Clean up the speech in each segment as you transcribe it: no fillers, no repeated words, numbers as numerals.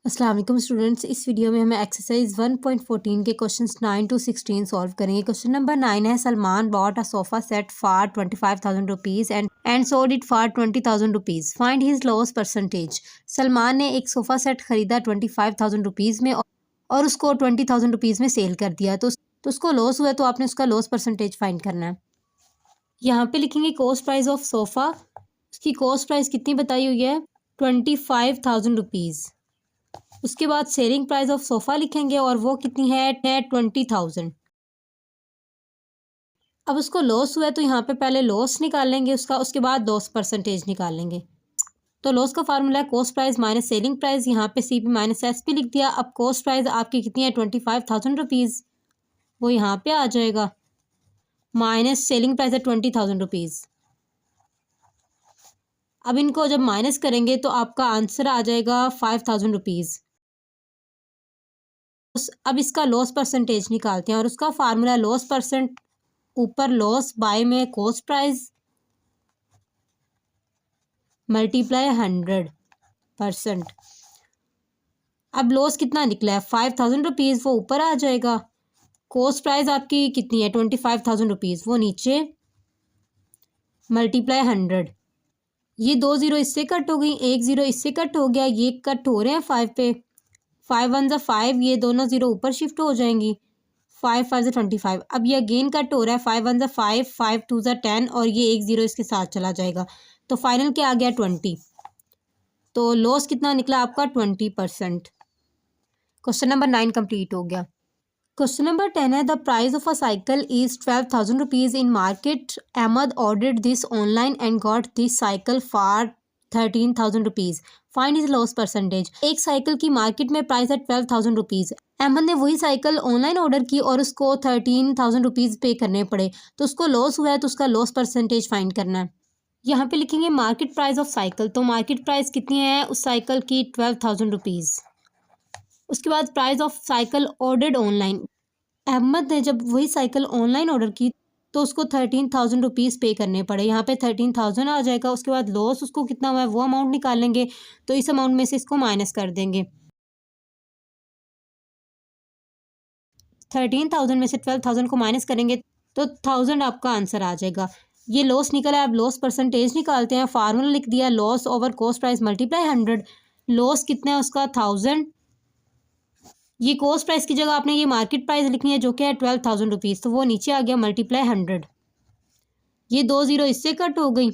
अस्सलाम वालेकुम स्टूडेंट्स। इस वीडियो में हमें एक्सरसाइज 1.14 के क्वेश्चंस 9 to 16 सॉल्व करेंगे। क्वेश्चन नंबर 9 है, Salman bought a sofa set for 25,000 rupees and sold it for 20,000 rupees. Find his loss percentage. Salman ने एक सोफ़ा सेट ख़रीदा 25,000 रुपीज़ में और उसको 20,000 रुपीज़ में सेल कर दिया, तो उसको लॉस हुआ, तो आपने उसका लॉस परसेंटेज फाइंड करना है। यहाँ पे लिखेंगे कॉस्ट प्राइस ऑफ सोफ़ा। उसकी कॉस्ट प्राइस कितनी बताई हुई है? 25,000 रुपीज़। उसके बाद सेलिंग प्राइस ऑफ सोफ़ा लिखेंगे और वो कितनी है 20,000। अब उसको लॉस हुआ है तो यहाँ पे पहले लॉस निकालेंगे उसका, उसके बाद लॉस परसेंटेज निकालेंगे। तो लॉस का फार्मूला है cost price minus selling price. यहाँ पे C P minus S P लिख दिया। अब कॉस्ट प्राइस आपकी कितनी है 25,000 रुपीज़, वो यहाँ पे आ जाएगा, माइनस सेलिंग प्राइस है 20,000 रुपीज़। अब इनको जब माइनस करेंगे तो आपका आंसर आ जाएगा 5,000 रुपीज़। अब इसका लॉस परसेंटेज निकालते हैं और उसका फार्मूला लॉस परसेंट, ऊपर लॉस बाय में कॉस्ट प्राइस मल्टीप्लाई 100%। अब लॉस कितना निकला है 5,000 रुपीज़, वो ऊपर आ जाएगा। कॉस्ट प्राइस आपकी कितनी है 25,000 रुपीज़, वो नीचे मल्टीप्लाई 100। ये 2 ज़ीरो इससे कट हो गई, 1 ज़ीरो इससे कट हो गया, ये कट हो रहे हैं 5 पे, 5 1 ज़ा 5, ये दोनों ज़ीरो ऊपर शिफ्ट हो जाएंगी, 5 5 ज़ा 25। अब ये अगेन कट हो रहा है, 5 1 ज़ा 5, 5 2 ज़ा 10 और ये 1 ज़ीरो इसके साथ चला जाएगा, तो फाइनल क्या आ गया 20। तो लॉस कितना निकला आपका 20%। क्वेश्चन नंबर 9 कंप्लीट हो गया। क्वेश्चन नंबर 10 है, the price of a cycle is 12,000 rupees in market. Ahmad ordered this online and got this cycle for 13,000 rupees. Find is loss percentage. एक साइकिल की मार्केट में प्राइस है 12,000 रुपीज़। अहमद ने वही cycle online order की और उसको 13,000 रुपीज़ पे करने पड़े, तो उसको लॉस हुआ है, तो उसका लॉस परसेंटेज फाइंड करना है। यहाँ पे लिखेंगे मार्केट प्राइस ऑफ साइकिल, तो मार्केट प्राइस कितनी है उस साइकिल की 12,000 रुपीज़। उसके बाद price of cycle ordered online. Ahmad ने जब वही साइकिल ऑनलाइन ऑर्डर की तो उसको 13,000 रुपीज़ पे करने पड़े, यहाँ पे 13,000 आ जाएगा। उसके बाद लॉस उसको कितना हुआ है वो अमाउंट निकालेंगे, तो इस अमाउंट में से इसको माइनस कर देंगे। 13,000 में से 12,000 को माइनस करेंगे तो 1,000 आपका आंसर आ जाएगा। ये लॉस निकला है। अब लॉस परसेंटेज निकालते हैं। फार्मूला लिख दिया, loss over cost price multiply 100। Loss कितना है उसका 1,000। ये कॉस्ट प्राइस की जगह आपने ये मार्केट प्राइस लिखनी है जो कि है 12,000 रुपीज़, तो वो नीचे आ गया मल्टीप्लाई 100। ये 2 ज़ीरो इससे कट हो गई,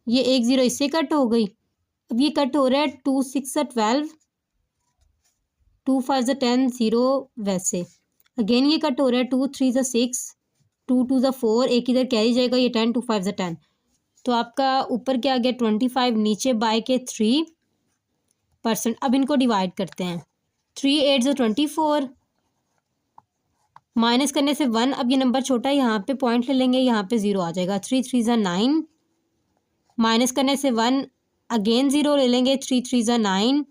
ये 1 ज़ीरो इससे कट हो गई। अब ये कट हो रहा है 2 6 ज़ा 12, 2 5 ज़ा 10, ज़ीरो वैसे। अगेन ये कट हो रहा है 2 3 ज़ा 6, 2 2 ज़ा 4, एक इधर कैरी जाएगा, ये 10, 2 5 ज़ा 10। तो आपका ऊपर क्या आ गया 25, नीचे बाय के 3%। अब इनको डिवाइड करते हैं। 3 8 ज़ा 24, माइनस करने से 1। अब ये नंबर छोटा है, यहाँ पे पॉइंट ले लेंगे, यहाँ पे 0 आ जाएगा। 3 3 ज़ा 9, माइनस करने से 1, अगेन 0 ले लेंगे। 3 3 ज़ा 9,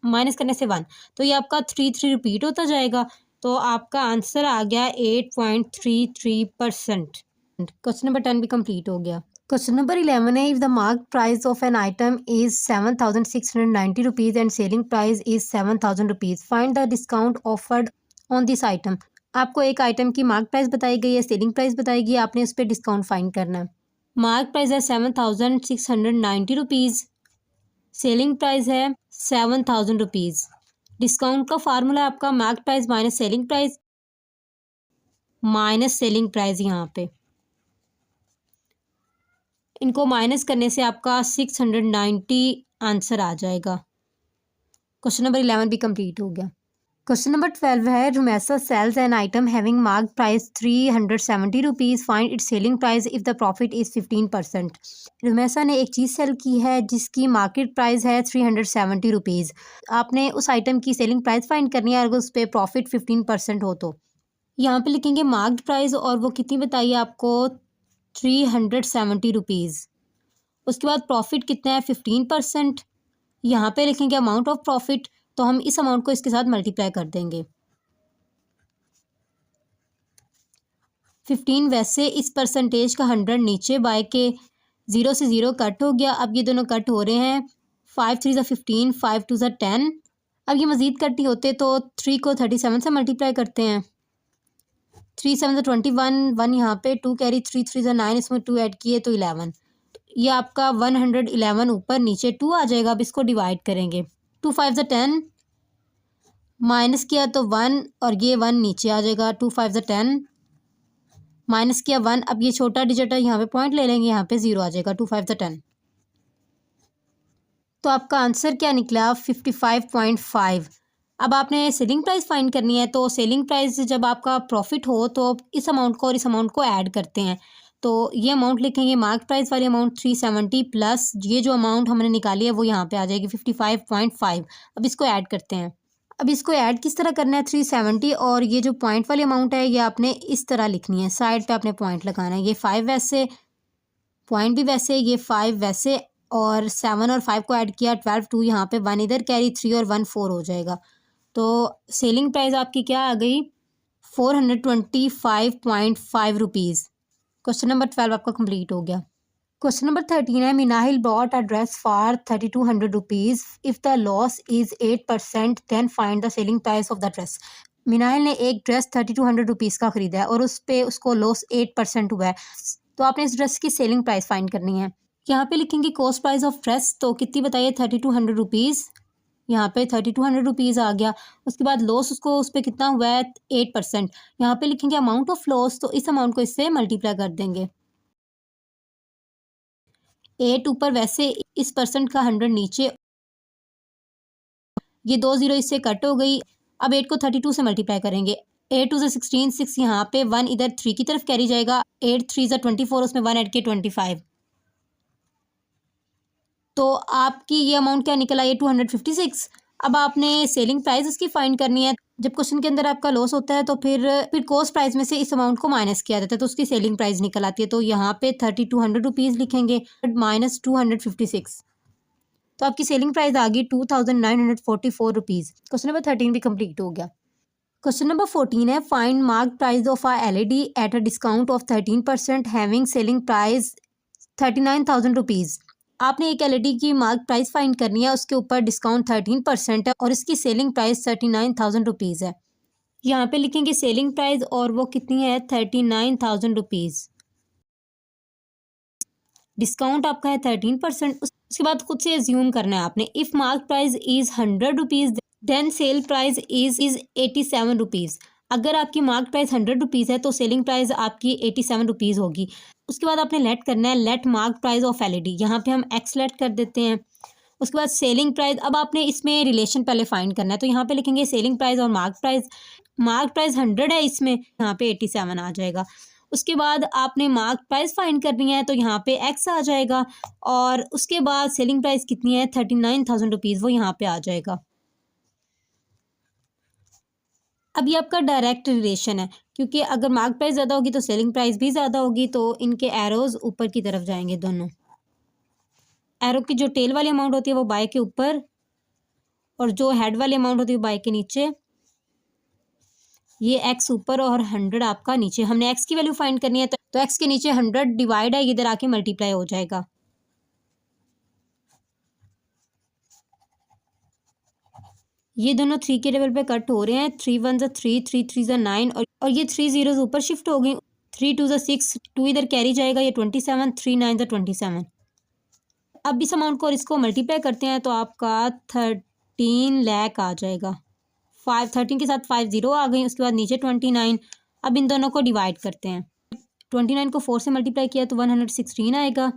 माइनस करने से 1, तो ये आपका 3 3 रिपीट होता जाएगा। तो आपका आंसर आ गया 8.33%। क्वेश्चन नंबर 10 भी कंप्लीट हो गया। क्वेश्चन नंबर 11 है, if the mark price of an item is 7,690 rupees and selling price is 7,000 rupees, find the discount offered on this item. आपको एक आइटम की मार्क प्राइस बताई गई है, सेलिंग प्राइस बताई गई है, आपने उस पर डिस्काउंट फाइंड करना है। मार्क प्राइस है 7,690 रुपीज़, सेलिंग प्राइस है 7,000 रुपीज़। डिस्काउंट का फार्मूला है आपका mark price minus selling price, minus selling price. यहाँ पे इनको माइनस करने से आपका 690 आंसर आ जाएगा। क्वेश्चन नंबर 11 भी कंप्लीट हो गया। क्वेश्चन नंबर 12 है, Rumaisa sells an item having mark price 370 rupees, find its selling price if the profit is 15%। Rumaisa ने एक चीज़ सेल की है जिसकी मार्केट प्राइस है 370 रुपीज़। आपने उस आइटम की सेलिंग प्राइस फाइंड करनी है अगर उस पर प्रॉफिट 15% हो तो। यहाँ पे लिखेंगे मार्क्ड प्राइस और वो कितनी बताइए आपको 370 रुपीज़। उसके बाद प्रॉफिट कितना है 15%। यहाँ पे लिखेंगे अमाउंट ऑफ प्रॉफिट, तो हम इस अमाउंट को इसके साथ मल्टीप्लाई कर देंगे। 15 वैसे इस परसेंटेज का 100 नीचे बाय के 0 से 0 कट हो गया। अब ये दोनों कट हो रहे हैं। 5 3 ज़ा 15, 5 2 ज़ा 10, अब ये मज़ीद कट नहीं होते तो 3 को 37 से मल्टीप्लाई करते हैं। 3 7 21, 1 यहाँ पे 2 कैरी, 3 3 9, इसमें 2 ऐड किए तो 11। ये आपका 111 ऊपर नीचे 2 आ जाएगा। अब इसको डिवाइड करेंगे। 2 5 10, माइनस किया तो 1 और ये 1 नीचे आ जाएगा। 2 5 10, माइनस किया 1। अब ये छोटा डिजिट है, यहाँ पे पॉइंट ले लेंगे, यहाँ पे 0 आ जाएगा। 2 5 10। तो आपका आंसर क्या निकला? 55.5। अब आपने सेलिंग प्राइस फाइंड करनी है। तो सेलिंग प्राइस जब आपका प्रॉफिट हो तो इस अमाउंट को और इस अमाउंट को ऐड करते हैं। तो ये अमाउंट लिखेंगे, मार्क प्राइस वाली अमाउंट 370 प्लस ये जो अमाउंट हमने निकाली है वो यहाँ पे आ जाएगी 55.5। अब इसको ऐड करते हैं। अब इसको ऐड किस तरह करना है? 370 और ये जो पॉइंट वाली अमाउंट है ये आपने इस तरह लिखनी है। साइड पे आपने पॉइंट लगाना है। ये 5 वैसे, पॉइंट भी वैसे, ये 5 वैसे, और 7 और 5 को ऐड किया 12, 2 यहाँ पे 1 इधर कैरी, 3 और 1 4 हो जाएगा। तो सेलिंग प्राइस आपकी क्या आ गई? 425.5 रुपीज़। क्वेश्चन नंबर 12 आपका कंप्लीट हो गया। क्वेश्चन नंबर 13 है, Minahil bought a dress for 3200 rupees. If the loss is 8% then find the selling price of the dress. Minahil ने एक ड्रेस 3200 रुपीज़ का ख़रीदा है और उस पर उसको लॉस 8% हुआ है। तो आपने इस ड्रेस की सेलिंग प्राइस फाइंड करनी है। यहाँ पे लिखेंगे कॉस्ट प्राइस ऑफ ड्रेस, तो कितनी बताइए? 3200 रुपीज़। यहाँ पे 3200 रुपीज़ आ गया। उसके बाद लॉस उसको उस पर कितना हुआ है? 8%। यहाँ पे लिखेंगे अमाउंट ऑफ लॉस, तो इस अमाउंट को इससे मल्टीप्लाई कर देंगे। 8 ऊपर वैसे, इस परसेंट का 100 नीचे, ये 2 ज़ीरो इससे कट हो गई। अब 8 को 32 से मल्टीप्लाई करेंगे। 8 टू 16, 6 यहाँ पे, 1 इधर 3 की तरफ कैरी जाएगा। 8 3 24, उसमें 1 ऐड के 25। तो आपकी ये अमाउंट क्या निकल आई है? 256। अब आपने सेलिंग प्राइस इसकी फाइंड करनी है। जब क्वेश्चन के अंदर आपका लॉस होता है तो फिर कॉस्ट प्राइस में से इस अमाउंट को माइनस किया जाता है तो उसकी सेलिंग प्राइस निकल आती है। तो यहाँ पे 3200 रुपीज़ लिखेंगे माइनस 256। तो आपकी सेलिंग प्राइस आ गई 2944 रुपीज़। क्वेश्चन नंबर 13 भी कंप्लीट हो गया। क्वेश्चन नंबर 14 है, find mark price of a LED eight a discount of 13% having selling price 39,000 rupees. आपने एक LED की मार्क प्राइस फाइंड करनी है, उसके ऊपर डिस्काउंट 13% है और इसकी सेलिंग प्राइस 39,000 रुपीज़ है। यहाँ पे लिखेंगे सेलिंग प्राइस और वो कितनी है? 39,000 रुपीज़। डिस्काउंट आपका है 13%। उसके बाद खुद से एज्यूम करना है आपने, if mark price is 100 rupees then sale price is 87 rupees. अगर आपकी मार्क प्राइस 100 रुपीज़ है तो सेलिंग प्राइस आपकी 87 रुपीज़ होगी। उसके बाद आपने लेट करना है, let mark price of LED। यहाँ पे हम एक्स लेट कर देते हैं। उसके बाद सेलिंग प्राइस, अब आपने इसमें रिलेशन पहले फाइंड करना है। तो यहाँ पे लिखेंगे सेलिंग प्राइस और मार्क प्राइस। मार्क प्राइस 100 है, इसमें यहाँ पे 87 आ जाएगा। उसके बाद आपने मार्क प्राइस फाइंड करनी है तो यहाँ पे एक्स आ जाएगा और उसके बाद सेलिंग प्राइस कितनी है? 39,000 रुपीज़, वो यहाँ पे आ जाएगा। अब ये आपका डायरेक्ट रिलेशन है, क्योंकि अगर मार्क प्राइस ज़्यादा होगी तो सेलिंग प्राइस भी ज़्यादा होगी। तो इनके एरोज़ ऊपर की तरफ जाएंगे दोनों। एरो की जो टेल वाली अमाउंट होती है वो बाय के ऊपर और जो हेड वाली अमाउंट होती है वो बाय के नीचे। ये एक्स ऊपर और 100 आपका नीचे। हमने एक्स की वैल्यू फाइंड करनी है तो एक्स के नीचे 100 डिवाइड है, इधर आके मल्टीप्लाई हो जाएगा। ये दोनों 3 के टेबल पे कट हो रहे हैं। 3 1 ज़ा 3, 3 3 ज़ा 9 और ये 3 ज़ीरोज़ ऊपर शिफ्ट हो गई। 3 2 ज़ा 6, 2 इधर कैरी जाएगा, ये 27, 3 9 ज़ा 27। अब इस अमाउंट को और इसको मल्टीप्लाई करते हैं तो आपका 13 लाख आ जाएगा। 13 के साथ 5 ज़ीरो आ गई, उसके बाद नीचे 29। अब इन दोनों को डिवाइड करते हैं। 29 को 4 से मल्टीप्लाई किया तो 116 आएगा।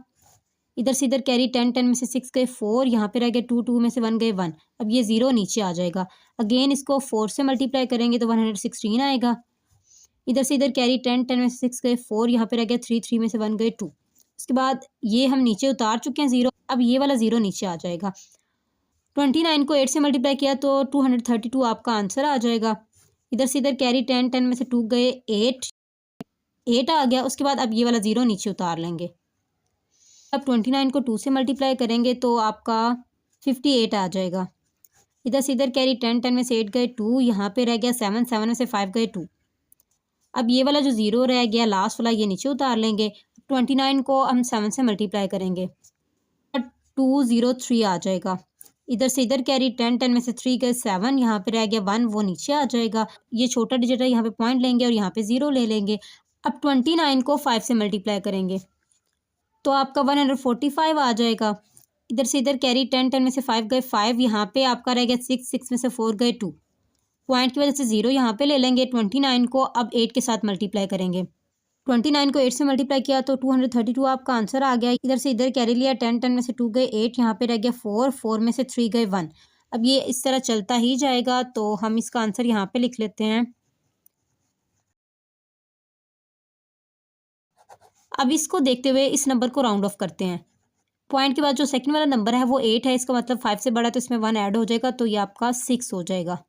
इधर से इधर कैरी 10 10 में से 6 गए 4, यहाँ पे रह गए 2 2 में से 1 गए 1। अब ये 0 नीचे आ जाएगा। अगेन इसको 4 से मल्टीप्लाई करेंगे तो 116 आएगा। इधर से इधर कैरी 10 10 में से 6 गए 4, यहाँ पे रह गया 3 3 में से 1 गए 2। उसके बाद ये हम नीचे उतार चुके हैं 0। अब ये वाला 0 नीचे आ जाएगा। 29 को 8 से मल्टीप्लाई किया तो 232 आपका आंसर आ जाएगा। इधर से इधर कैरी 10 10 में से 2 गए 8 आ गया। उसके बाद अब ये वाला 0 नीचे उतार लेंगे। अब 29 को 2 से मल्टीप्लाई करेंगे तो आपका 58 आ जाएगा। इधर से इधर कैरी 10 10 में से 8 गए 2, यहाँ पे रह गया 7 7 में से 5 गए 2। अब ये वाला जो 0 रह गया लास्ट वाला, ये नीचे उतार लेंगे। 29 को हम 7 से मल्टीप्लाई करेंगे 203 आ जाएगा। इधर से इधर कैरी 10, 10 में से 3 गए 7, यहाँ पे रह गया 1, वो नीचे आ जाएगा। ये छोटा डिजिट है, यहाँ पे पॉइंट लेंगे और यहाँ पे 0 ले लेंगे। अब 29 को 5 से मल्टीप्लाई करेंगे तो आपका 145 आ जाएगा। इधर से इधर कैरी 10, 10 में से 5 गए 5, यहाँ पे आपका रह गया 6, 6 में से 4 गए 2, पॉइंट की वजह से 0 यहाँ पे ले लेंगे। 29 को अब 8 के साथ मल्टीप्लाई करेंगे। 29 को 8 से मल्टीप्लाई किया तो 232 आपका आंसर आ गया। इधर से इधर कैरी लिया 10, 10 में से 2 गए 8, यहाँ पे रह गया 4, 4 में से 3 गए 1। अब ये इस तरह चलता ही जाएगा तो हम इसका आंसर यहाँ पे लिख लेते हैं। अब इसको देखते हुए इस नंबर को राउंड ऑफ करते हैं। पॉइंट के बाद जो सेकंड वाला नंबर है वो 8 है, इसका मतलब 5 से बड़ा है तो इसमें 1 ऐड हो जाएगा तो ये आपका 6 हो जाएगा।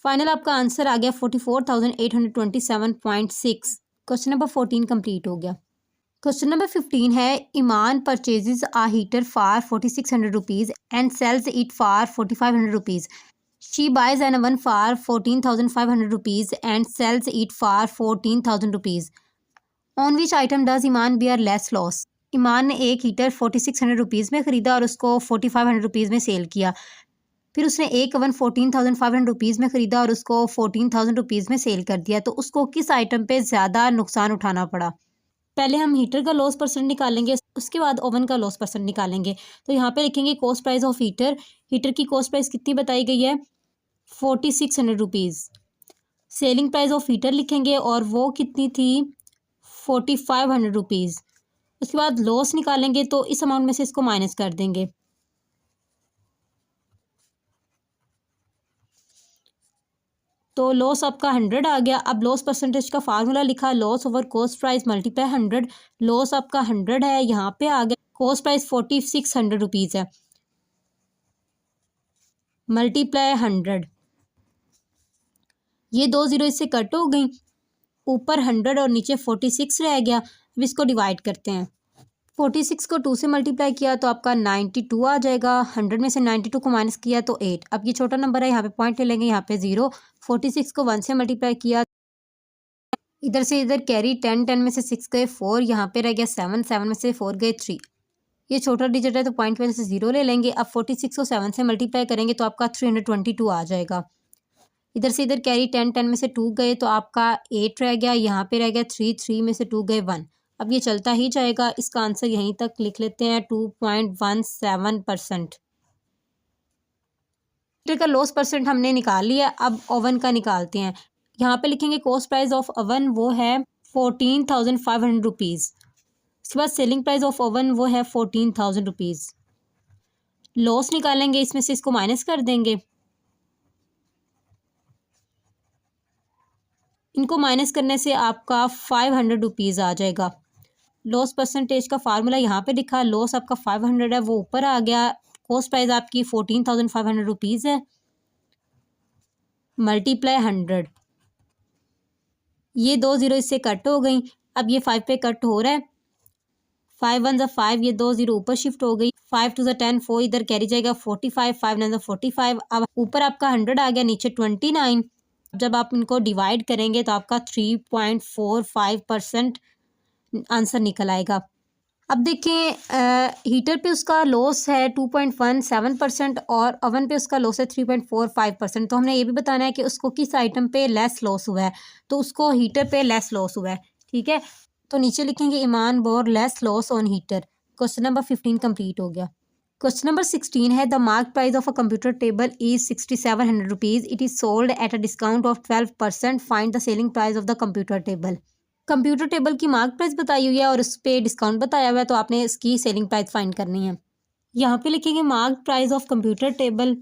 फाइनल आपका आंसर आ गया 44,827.6। क्वेश्चन नंबर 14 कंप्लीट हो गया। क्वेश्चन नंबर 15 है, Iman purchases a heater for 4600 rupees and sells it for 4500 rupees. She buys an oven for 14,500 rupees and sells it for 14,000 rupees. On which item does Iman bear less loss. Iman ने एक heater 4600 rupees में ख़रीदा और उसको 4500 rupees में cell किया। फिर उसने एक ओवन 14,500 रुपीज़ में ख़रीदा और उसको 14,000 रुपीज़ में सेल कर दिया। तो उसको किस आइटम पे ज़्यादा नुकसान उठाना पड़ा। पहले हम हीटर का लॉस परसेंट निकालेंगे, उसके बाद ओवन का लॉस परसेंट निकालेंगे। तो यहाँ पे लिखेंगे cost price of heater. Heater की कॉस्ट प्राइस कितनी बताई गई है, 4600 rupees. Selling price of heater लिखेंगे और वो कितनी थी, 4500 रुपीज़। उसके बाद लॉस निकालेंगे तो इस अमाउंट में से इसको माइनस कर देंगे। तो लॉस आपका 100 आ गया। अब लॉस परसेंटेज का फार्मूला लिखा, loss over cost price multiply 100। Loss आपका 100 है, यहाँ पे आ गया कॉस्ट प्राइस 4600 रुपीज़ है, मल्टीप्लाई 100। ये 2 ज़ीरो इससे कट हो गई, ऊपर 100 और नीचे 46 रह गया। अब इसको डिवाइड करते हैं। 46 को 2 से मल्टीप्लाई किया तो आपका 92 आ जाएगा। 100 में से 92 को माइनस किया तो 8। अब ये छोटा नंबर है, यहाँ पे पॉइंट ले लेंगे, यहाँ पे 0। 46 को 1 से मल्टीप्लाई किया, इधर से इधर कैरी 10, 10 में से 6 गए 4, यहाँ पे रह गया 7, 7 में से 4 गए 3। ये छोटा डिजिट है तो पॉइंट की वजह से 0 ले लेंगे। अब 46 को 7 से मल्टीप्लाई करेंगे तो आपका 322 आ जाएगा। इधर से इधर कैरी 10, 10 में से 2 गए तो आपका 8 रह गया, यहाँ पे रह गया 3, 3 में से 2 गए 1। अब ये चलता ही जाएगा। इसका आंसर यहीं तक लिख लेते हैं, 2.17%। हीटर का लॉस परसेंट हमने निकाल लिया। अब ओवन का निकालते हैं। यहाँ पे लिखेंगे कॉस्ट प्राइस ऑफ ओवन वो है 14,500 रुपीज़। उसके बाद सेलिंग प्राइस ऑफ ओवन वो है 14,000 रुपीज़। लॉस निकालेंगे, इसमें से इसको माइनस कर देंगे। इनको माइनस करने से आपका 500 रुपीज़ आ जाएगा। लॉस परसेंटेज का फार्मूला यहाँ पे लिखा, लॉस आपका 500 है, वो ऊपर आ गया। कॉस्ट प्राइस आपकी 14,500 रुपीज़ है, मल्टीप्लाई 100। ये 2 ज़ीरो इससे कट हो गई। अब ये 5 पे कट हो रहा है, 5 1 5, ये 2 ज़ीरो ऊपर शिफ्ट हो गई। 5 2 10, 4 इधर कैरी जाएगा 45, 5 9 45। अब ऊपर आपका 100 आ गया, नीचे 29। जब आप इनको डिवाइड करेंगे तो आपका 3.45% आंसर निकल आएगा। अब देखें, हीटर पे उसका लॉस है 2.17% और ओवन पे उसका लॉस है 3.45%। तो हमने ये भी बताना है कि उसको किस आइटम पे लेस लॉस हुआ है। तो उसको हीटर पे लेस लॉस हुआ है, ठीक है। तो नीचे लिखेंगे Iman bore less loss on heater. Question number 15 complete हो गया। क्वेश्चन नंबर 16 है, the mark price of a computer table is 6700 rupees. It is sold at a discount of 12%। Find the selling price of the computer table. कंप्यूटर टेबल की mark price बताई हुई है और उस पर डिस्काउंट बताया हुआ है, तो आपने इसकी सेलिंग प्राइस फाइंड करनी है। यहाँ पे लिखेंगे mark price of computer table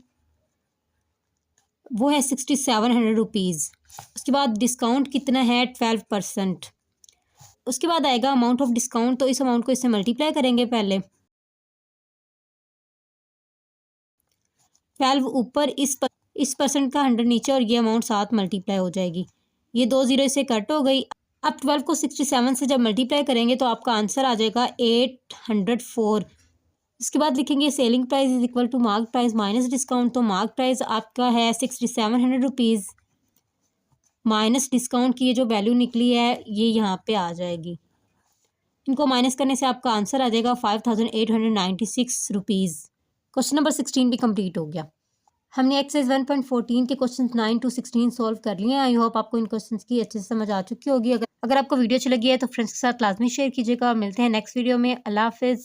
वो है 6700 रुपीज़। उसके बाद डिस्काउंट कितना है, 12%। उसके बाद आएगा अमाउंट ऑफ डिस्काउंट, तो इस अमाउंट को इससे मल्टीप्लाई करेंगे। पहले 12 ऊपर, इस परसेंट का 100 नीचे और ये अमाउंट साथ मल्टीप्लाई हो जाएगी। ये 2 ज़ीरो से कट हो गई। अब 12 को 67 से जब मल्टीप्लाई करेंगे तो आपका आंसर आ जाएगा 804। इसके बाद लिखेंगे selling price is equal to mark price minus discount. तो मार्क प्राइस आपका है 6700 रुपीज़, माइनस डिस्काउंट की ये जो वैल्यू निकली है ये यहाँ पे आ जाएगी। इनको माइनस करने से आपका आंसर आ जाएगा 5896 रुपीज़। क्वेश्चन नंबर 16 भी कंप्लीट हो गया। हमने एक्सरसाइज 1.14 के क्वेश्चन 9 to 16 सॉल्व कर लिए हैं। आई होप आपको इन क्वेश्चंस की अच्छे से समझ आ चुकी होगी। अगर आपको वीडियो अच्छी लगी है तो फ्रेंड्स के साथ लाजमी शेयर कीजिएगा। मिलते हैं नेक्स्ट वीडियो में। अल्लाह हाफिज़।